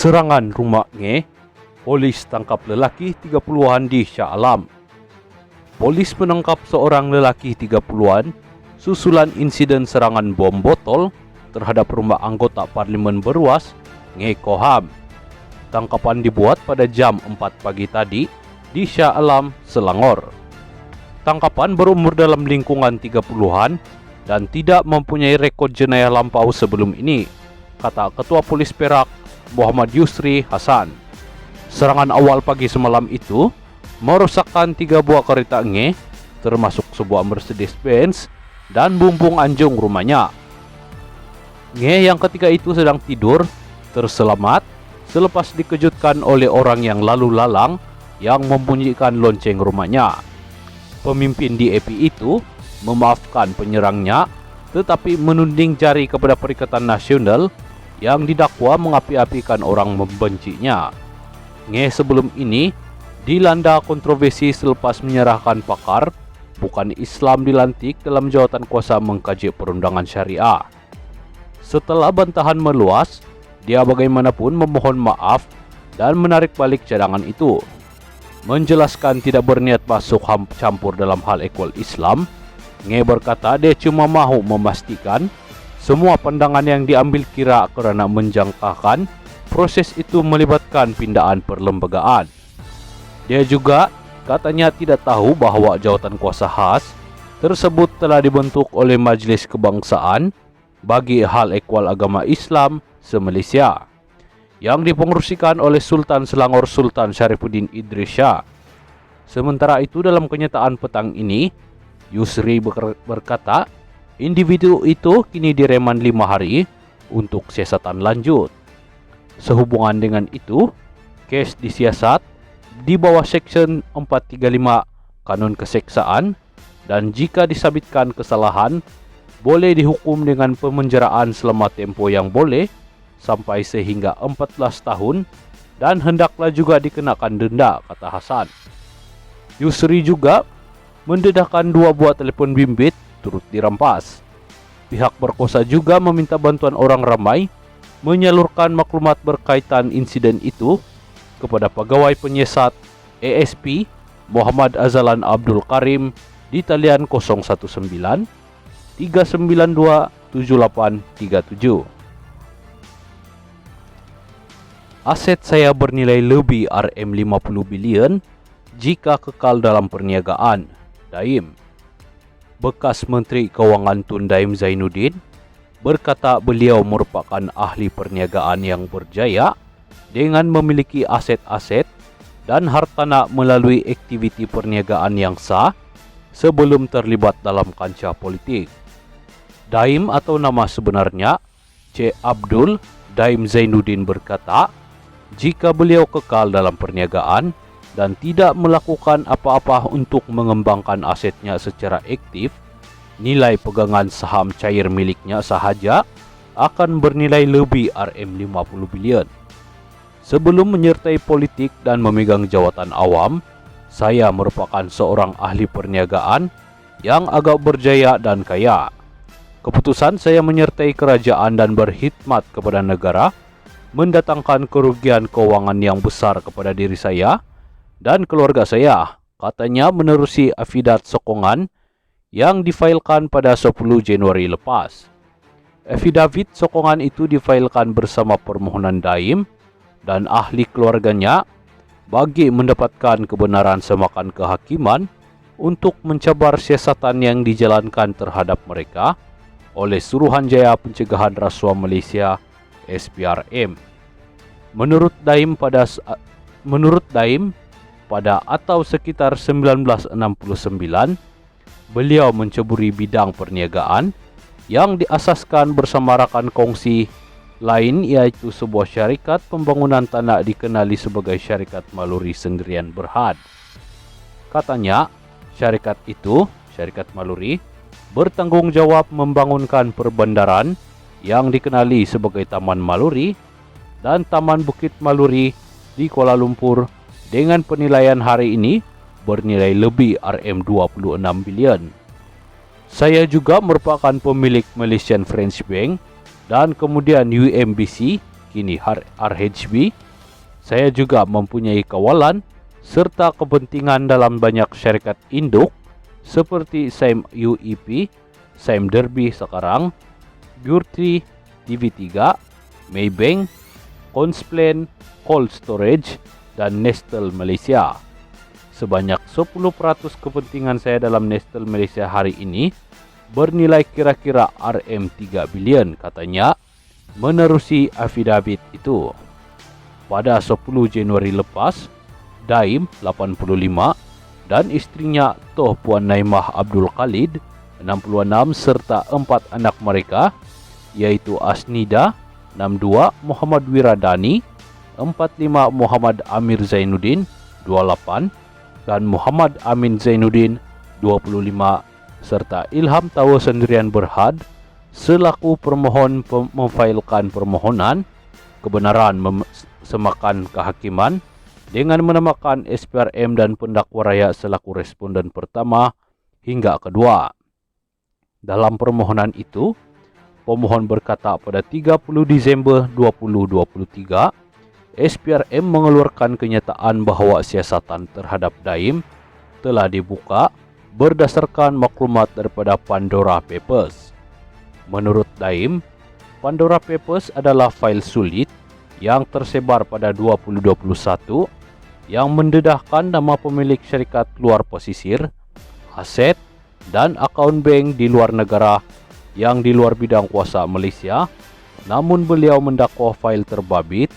Serangan rumah Nge, polis tangkap lelaki 30-an di Shah Alam. Polis menangkap seorang lelaki 30-an susulan insiden serangan bom botol terhadap rumah anggota parlimen Beruas, Nge Koham. Tangkapan dibuat pada jam 4 pagi tadi di Shah Alam, Selangor. Tangkapan berumur dalam lingkungan 30-an dan tidak mempunyai rekod jenayah lampau sebelum ini, kata Ketua Polis Perak Muhammad Yusri Hasan. Serangan awal pagi semalam itu merosakkan 3 buah kereta Nge, termasuk sebuah Mercedes-Benz dan bumbung anjung rumahnya. Nge yang ketika itu sedang tidur terselamat selepas dikejutkan oleh orang yang lalu lalang yang membunyikan lonceng rumahnya. Pemimpin DAP itu memaafkan penyerangnya tetapi menunding jari kepada Perikatan Nasional yang didakwa mengapi-apikan orang membencinya. Nge sebelum ini dilanda kontroversi selepas menyerahkan pakar bukan Islam dilantik dalam jawatan kuasa mengkaji perundangan syariah. Setelah bantahan meluas, dia bagaimanapun memohon maaf dan menarik balik cadangan itu. Menjelaskan tidak berniat masuk campur dalam hal ekwal Islam, Nge berkata dia cuma mahu memastikan semua pandangan yang diambil kira kerana menjangkakan proses itu melibatkan pindahan perlembagaan. Dia juga katanya tidak tahu bahawa jawatan kuasa khas tersebut telah dibentuk oleh Majlis Kebangsaan bagi hal ekwal agama Islam se-Malaysia yang dipengerusikan oleh Sultan Selangor Sultan Sharifuddin Idris Shah. Sementara itu dalam kenyataan petang ini, Yusri berkata individu itu kini direman 5 hari untuk siasatan lanjut. Sehubungan dengan itu, kes disiasat di bawah Seksyen 435 Kanun Keseksaan dan jika disabitkan kesalahan, boleh dihukum dengan pemenjaraan selama tempoh yang boleh sampai sehingga 14 tahun dan hendaklah juga dikenakan denda, kata Hasan. Yusri juga mendedahkan 2 buah telefon bimbit turut dirampas. Pihak berkuasa juga meminta bantuan orang ramai menyalurkan maklumat berkaitan insiden itu kepada pegawai penyiasat ASP Muhammad Azalan Abdul Karim di talian 019 392 7837. Aset saya bernilai lebih RM50 bilion jika kekal dalam perniagaan, Daim. Bekas Menteri Kewangan Tun Daim Zainuddin berkata beliau merupakan ahli perniagaan yang berjaya dengan memiliki aset-aset dan hartana melalui aktiviti perniagaan yang sah sebelum terlibat dalam kancah politik. Daim atau nama sebenarnya C. Abdul Daim Zainuddin berkata, jika beliau kekal dalam perniagaan dan tidak melakukan apa-apa untuk mengembangkan asetnya secara aktif, nilai pegangan saham cair miliknya sahaja akan bernilai lebih RM50 bilion. Sebelum menyertai politik dan memegang jawatan awam, saya merupakan seorang ahli perniagaan yang agak berjaya dan kaya. Keputusan saya menyertai kerajaan dan berkhidmat kepada negara mendatangkan kerugian keuangan yang besar kepada diri saya dan keluarga saya, katanya menerusi afidat sokongan yang difailkan pada 10 Januari lepas. Afidavit sokongan itu difailkan bersama permohonan Daim dan ahli keluarganya bagi mendapatkan kebenaran semakan kehakiman untuk mencabar siasatan yang dijalankan terhadap mereka oleh Suruhanjaya Pencegahan Rasuah Malaysia SPRM. Menurut Daim pada atau sekitar 1969, beliau menceburi bidang perniagaan yang diasaskan bersama rakan kongsi lain yaitu sebuah syarikat pembangunan tanah dikenali sebagai Syarikat Maluri Sendirian Berhad. Katanya, syarikat Maluri, bertanggungjawab membangunkan perbandaran yang dikenali sebagai Taman Maluri dan Taman Bukit Maluri di Kuala Lumpur dengan penilaian hari ini bernilai lebih RM26 bilion. Saya juga merupakan pemilik Malaysian French Bank dan kemudian UMBC kini RHB, saya juga mempunyai kawalan serta kepentingan dalam banyak syarikat induk seperti Sime UEP, Sime Derby sekarang, Burti, TV3, Maybank, Consplan, Cold Storage, dan Nestle Malaysia. Sebanyak 10% kepentingan saya dalam Nestle Malaysia hari ini bernilai kira-kira RM3 bilion, katanya, menerusi afidavit itu. Pada 10 Januari lepas, Daim 85 dan istrinya Toh Puan Naimah Abdul Khalid 66 serta 4 anak mereka, yaitu Asnida 62, Muhammad Wiradani 45, Muhammad Amir Zainuddin 28 dan Muhammad Amin Zainuddin 25 serta Ilham Tawa Sendirian Berhad selaku permohon memfailkan permohonan kebenaran semakan kehakiman dengan menamakan SPRM dan pendakwa raya selaku responden pertama hingga kedua. Dalam permohonan itu, pemohon berkata pada 30 Disember 2023, SPRM mengeluarkan kenyataan bahwa siasatan terhadap Daim telah dibuka berdasarkan maklumat daripada Pandora Papers. Menurut Daim, Pandora Papers adalah fail sulit yang tersebar pada 2021 yang mendedahkan nama pemilik syarikat luar pesisir, aset, dan akaun bank di luar negara yang di luar bidang kuasa Malaysia, namun beliau mendakwa fail terbabit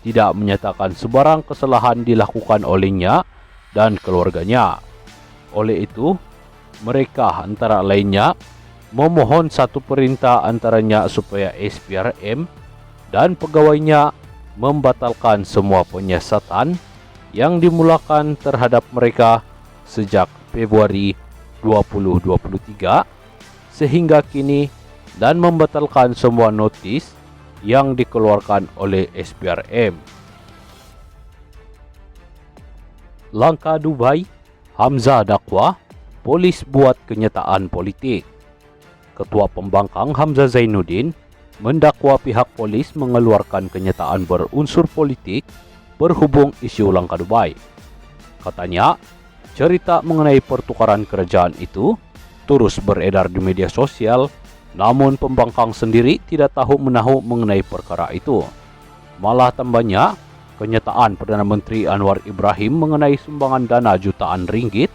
tidak menyatakan sebarang kesalahan dilakukan olehnya dan keluarganya. Oleh itu, mereka antara lainnya memohon satu perintah antaranya supaya SPRM dan pegawainya membatalkan semua penyiasatan yang dimulakan terhadap mereka sejak Februari 2023 sehingga kini dan membatalkan semua notis yang dikeluarkan oleh SPRM. Langkah Dubai, Hamzah dakwa, polis buat kenyataan politik. Ketua Pembangkang Hamzah Zainuddin mendakwa pihak polis mengeluarkan kenyataan berunsur politik berhubung isu Langkah Dubai. Katanya, cerita mengenai pertukaran kerajaan itu terus beredar di media sosial, namun pembangkang sendiri tidak tahu menahu mengenai perkara itu. Malah tambahnya, kenyataan Perdana Menteri Anwar Ibrahim mengenai sumbangan dana jutaan ringgit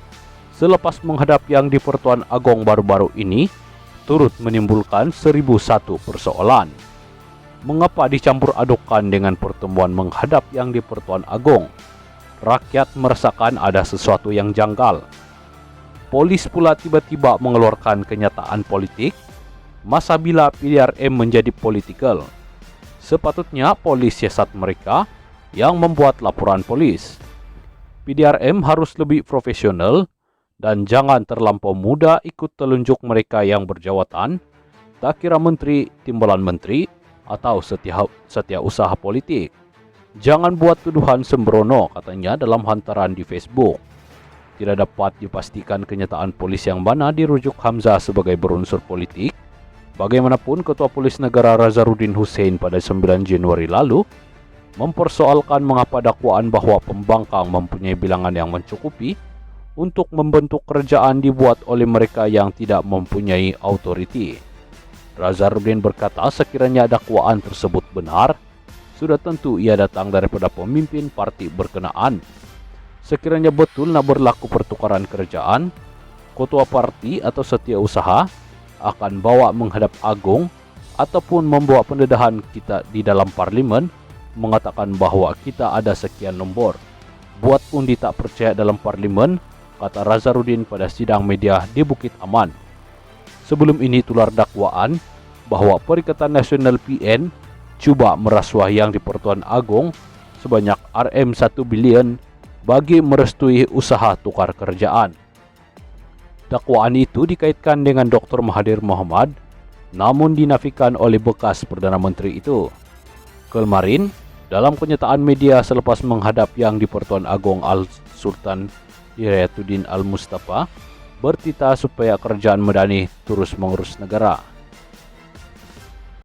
selepas menghadap yang di Pertuan Agong baru-baru ini turut menimbulkan 1001 persoalan. Mengapa dicampur adukkan dengan pertemuan menghadap yang di Pertuan Agong? Rakyat merasakan ada sesuatu yang janggal. Polis pula tiba-tiba mengeluarkan kenyataan politik. Masa bila PDRM menjadi politikal? Sepatutnya polis siasat mereka yang membuat laporan polis. PDRM harus lebih profesional dan jangan terlampau mudah ikut telunjuk mereka yang berjawatan, tak kira menteri, timbalan menteri, atau setiausaha politik. Jangan buat tuduhan sembrono, katanya dalam hantaran di Facebook. Tidak dapat dipastikan kenyataan polis yang mana dirujuk Hamzah sebagai berunsur politik. Bagaimanapun, Ketua Polis Negara Razarudin Hussein pada 9 Januari lalu mempersoalkan mengapa dakwaan bahwa pembangkang mempunyai bilangan yang mencukupi untuk membentuk kerajaan dibuat oleh mereka yang tidak mempunyai autoriti. Razarudin berkata sekiranya dakwaan tersebut benar, sudah tentu ia datang daripada pemimpin parti berkenaan. Sekiranya betul nak berlaku pertukaran kerajaan, ketua parti atau setiausaha akan bawa menghadap Agong ataupun membawa pendedahan kita di dalam parlimen mengatakan bahwa kita ada sekian nombor. Buat undi tak percaya dalam parlimen, kata Razarudin pada sidang media di Bukit Aman. Sebelum ini tular dakwaan bahwa Perikatan Nasional PN cuba merasuah yang di Pertuan Agong sebanyak RM1 bilion bagi merestui usaha tukar kerjaan. Dakwaan itu dikaitkan dengan Dr. Mahathir Mohamad, namun dinafikan oleh bekas Perdana Menteri itu. Kemarin, dalam kenyataan media selepas menghadap yang di Pertuan Agong Al-Sultan Hidayatuddin Al-Mustafa, bertita supaya kerajaan Madani terus mengurus negara.